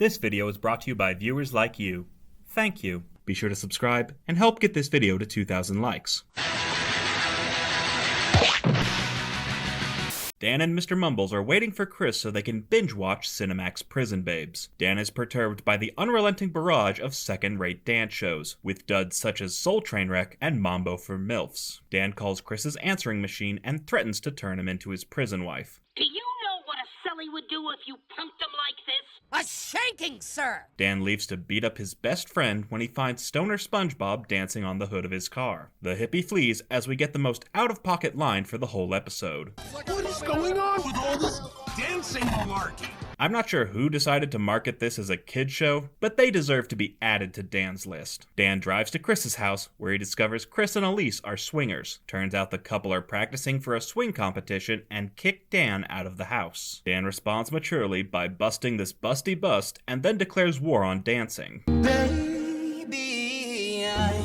This video is brought to you by viewers like you. Thank you. Be sure to subscribe and help get this video to 2,000 likes. Dan and Mr. Mumbles are waiting for Chris so they can binge-watch Cinemax Prison Babes. Dan is perturbed by the unrelenting barrage of second-rate dance shows, with duds such as Soul Trainwreck and Mambo for MILFs. Dan calls Chris's answering machine and threatens to turn him into his prison wife. Do you know what a Sully would do if you punked him like this? A shanking, sir! Dan leaves to beat up his best friend when he finds Stoner SpongeBob dancing on the hood of his car. The hippie flees as we get the most out-of-pocket line for the whole episode. What is going on with all this dancing malarkey? I'm not sure who decided to market this as a kid show, but they deserve to be added to Dan's list. Dan drives to Chris's house, where he discovers Chris and Elise are swingers. Turns out the couple are practicing for a swing competition and kick Dan out of the house. Dan responds maturely by busting this busty bust and then declares war on dancing. Baby, I'm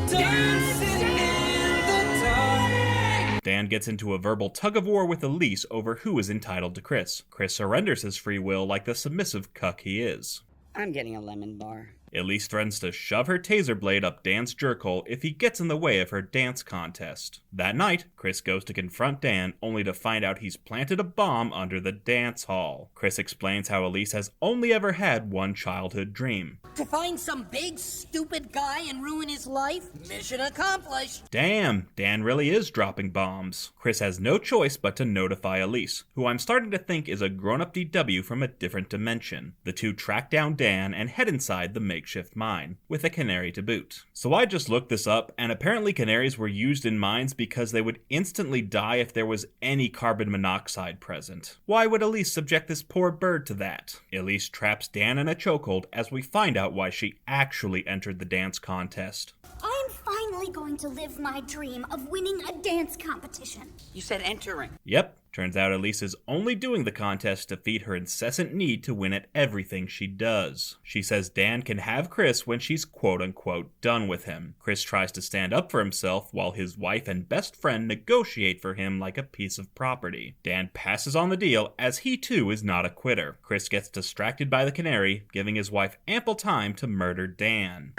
dancing in the dark. Dan gets into a verbal tug-of-war with Elise over who is entitled to Chris. Chris surrenders his free will like the submissive cuck he is. I'm getting a lemon bar. Elise threatens to shove her taser blade up Dan's jerkhole if he gets in the way of her dance contest. That night, Chris goes to confront Dan, only to find out he's planted a bomb under the dance hall. Chris explains how Elise has only ever had one childhood dream. To find some big, stupid guy and ruin his life? Mission accomplished. Damn, Dan really is dropping bombs. Chris has no choice but to notify Elise, who I'm starting to think is a grown-up DW from a different dimension. The two track down Dan and head inside the makeshift mine, with a canary to boot. So I just looked this up, and apparently canaries were used in mines because they would instantly die if there was any carbon monoxide present. Why would Elise subject this poor bird to that? Elise traps Dan in a chokehold as we find out why she actually entered the dance contest. I'm finally going to live my dream of winning a dance competition. You said entering. Yep. Turns out Elise is only doing the contest to feed her incessant need to win at everything she does. She says Dan can have Chris when she's quote-unquote done with him. Chris tries to stand up for himself while his wife and best friend negotiate for him like a piece of property. Dan passes on the deal as he too is not a quitter. Chris gets distracted by the canary, giving his wife ample time to murder Dan.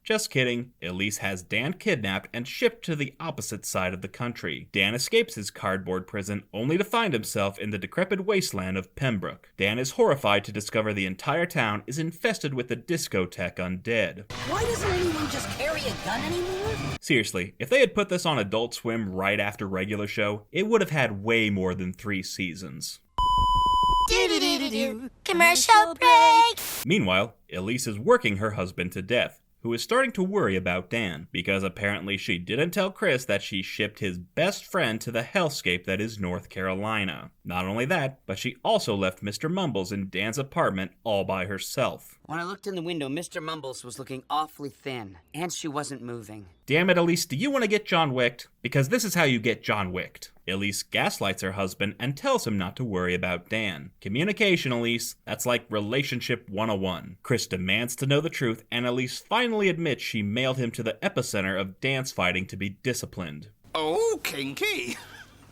Just kidding. Elise has Dan kidnapped and shipped to the opposite side of the country. Dan escapes his cardboard prison only to find himself in the decrepit wasteland of Pembroke. Dan is horrified to discover the entire town is infested with the discotheque undead. Why doesn't anyone just carry a gun anymore? Seriously, if they had put this on Adult Swim right after regular show, it would have had way more than 3 seasons. Commercial break! Meanwhile, Elise is working her husband to death, who is starting to worry about Dan, because apparently she didn't tell Chris that she shipped his best friend to the hellscape that is North Carolina. Not only that, but she also left Mr. Mumbles in Dan's apartment all by herself. When I looked in the window, Mr. Mumbles was looking awfully thin, and she wasn't moving. Damn it, Elise, do you want to get John Wicked? Because this is how you get John Wicked. Elise gaslights her husband and tells him not to worry about Dan. Communication, Elise, that's like relationship 101. Chris demands to know the truth, and Elise finally admits she mailed him to the epicenter of dance fighting to be disciplined. Oh, kinky.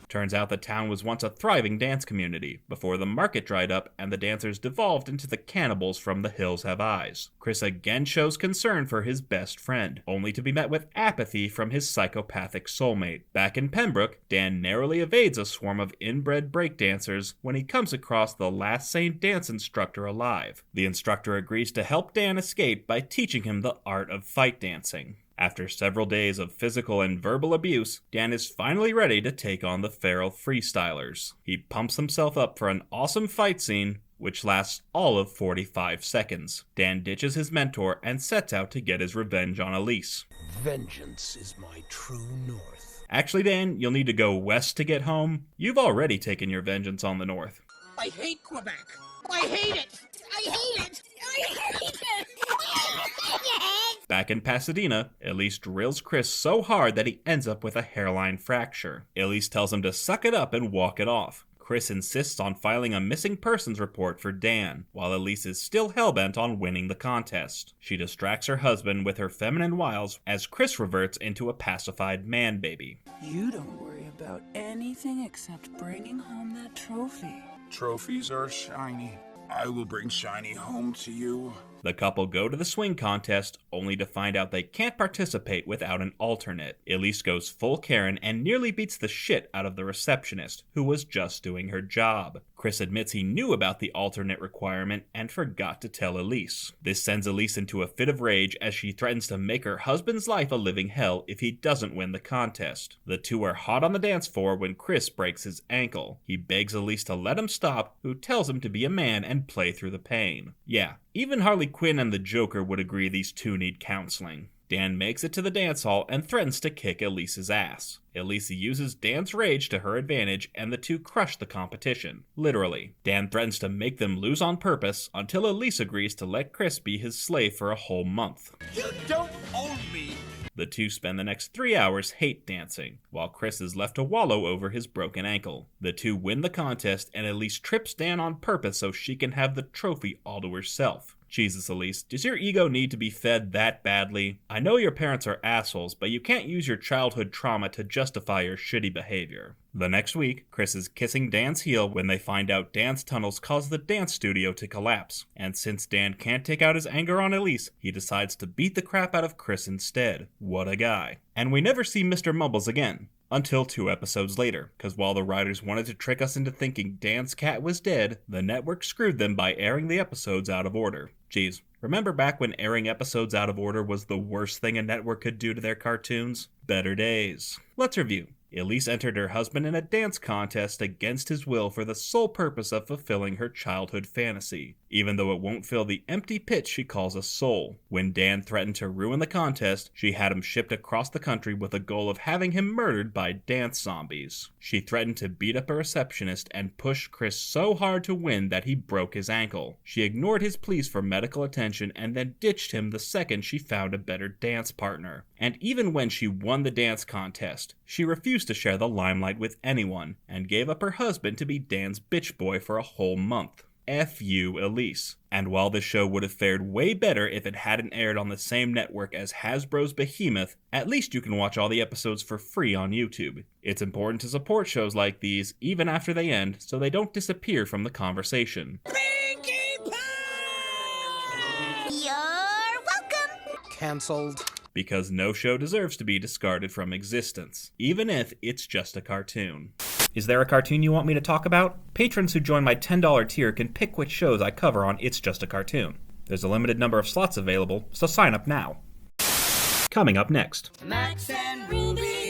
Turns out the town was once a thriving dance community, before the market dried up and the dancers devolved into the cannibals from The Hills Have Eyes. Chris again shows concern for his best friend, only to be met with apathy from his psychopathic soulmate. Back in Pembroke, Dan narrowly evades a swarm of inbred breakdancers when he comes across the last sane dance instructor alive. The instructor agrees to help Dan escape by teaching him the art of fight dancing. After several days of physical and verbal abuse, Dan is finally ready to take on the feral freestylers. He pumps himself up for an awesome fight scene, which lasts all of 45 seconds. Dan ditches his mentor and sets out to get his revenge on Elise. Vengeance is my true north. Actually, Dan, you'll need to go west to get home. You've already taken your vengeance on the north. I hate Quebec. I hate it. I hate it. I hate it. Back in Pasadena, Elise drills Chris so hard that he ends up with a hairline fracture. Elise tells him to suck it up and walk it off. Chris insists on filing a missing persons report for Dan, while Elise is still hellbent on winning the contest. She distracts her husband with her feminine wiles as Chris reverts into a pacified man baby. You don't worry about anything except bringing home that trophy. Trophies are shiny. I will bring shiny home to you. The couple go to the swing contest, only to find out they can't participate without an alternate. Elise goes full Karen and nearly beats the shit out of the receptionist, who was just doing her job. Chris admits he knew about the alternate requirement and forgot to tell Elise. This sends Elise into a fit of rage as she threatens to make her husband's life a living hell if he doesn't win the contest. The two are hot on the dance floor when Chris breaks his ankle. He begs Elise to let him stop, who tells him to be a man and play through the pain. Yeah, even Harley Quinn and the Joker would agree these two need counseling. Dan makes it to the dance hall and threatens to kick Elise's ass. Elise uses Dan's rage to her advantage and the two crush the competition. Literally. Dan threatens to make them lose on purpose until Elise agrees to let Chris be his slave for a whole month. You don't own me! The two spend the next 3 hours hate dancing, while Chris is left to wallow over his broken ankle. The two win the contest, and Elise trips Dan on purpose so she can have the trophy all to herself. Jesus, Elise, does your ego need to be fed that badly? I know your parents are assholes, but you can't use your childhood trauma to justify your shitty behavior. The next week, Chris is kissing Dan's heel when they find out Dan's tunnels cause the dance studio to collapse, and since Dan can't take out his anger on Elise, he decides to beat the crap out of Chris instead. What a guy. And we never see Mr. Mumbles again. Until 2 episodes later, because while the writers wanted to trick us into thinking Dan's cat was dead, the network screwed them by airing the episodes out of order. Geez, remember back when airing episodes out of order was the worst thing a network could do to their cartoons? Better days. Let's review. Elise entered her husband in a dance contest against his will for the sole purpose of fulfilling her childhood fantasy, even though it won't fill the empty pit she calls a soul. When Dan threatened to ruin the contest, she had him shipped across the country with a goal of having him murdered by dance zombies. She threatened to beat up a receptionist and pushed Chris so hard to win that he broke his ankle. She ignored his pleas for medical attention and then ditched him the second she found a better dance partner. And even when she won the dance contest, she refused to share the limelight with anyone, and gave up her husband to be Dan's bitch boy for a whole month. F you, Elise. And while this show would have fared way better if it hadn't aired on the same network as Hasbro's Behemoth, at least you can watch all the episodes for free on YouTube. It's important to support shows like these, even after they end, so they don't disappear from the conversation. Pinkie Pie! You're welcome. Cancelled. Because no show deserves to be discarded from existence, even if it's just a cartoon. Is there a cartoon you want me to talk about? Patrons who join my $10 tier can pick which shows I cover on It's Just a Cartoon. There's a limited number of slots available, so sign up now. Coming up next. Max and Ruby.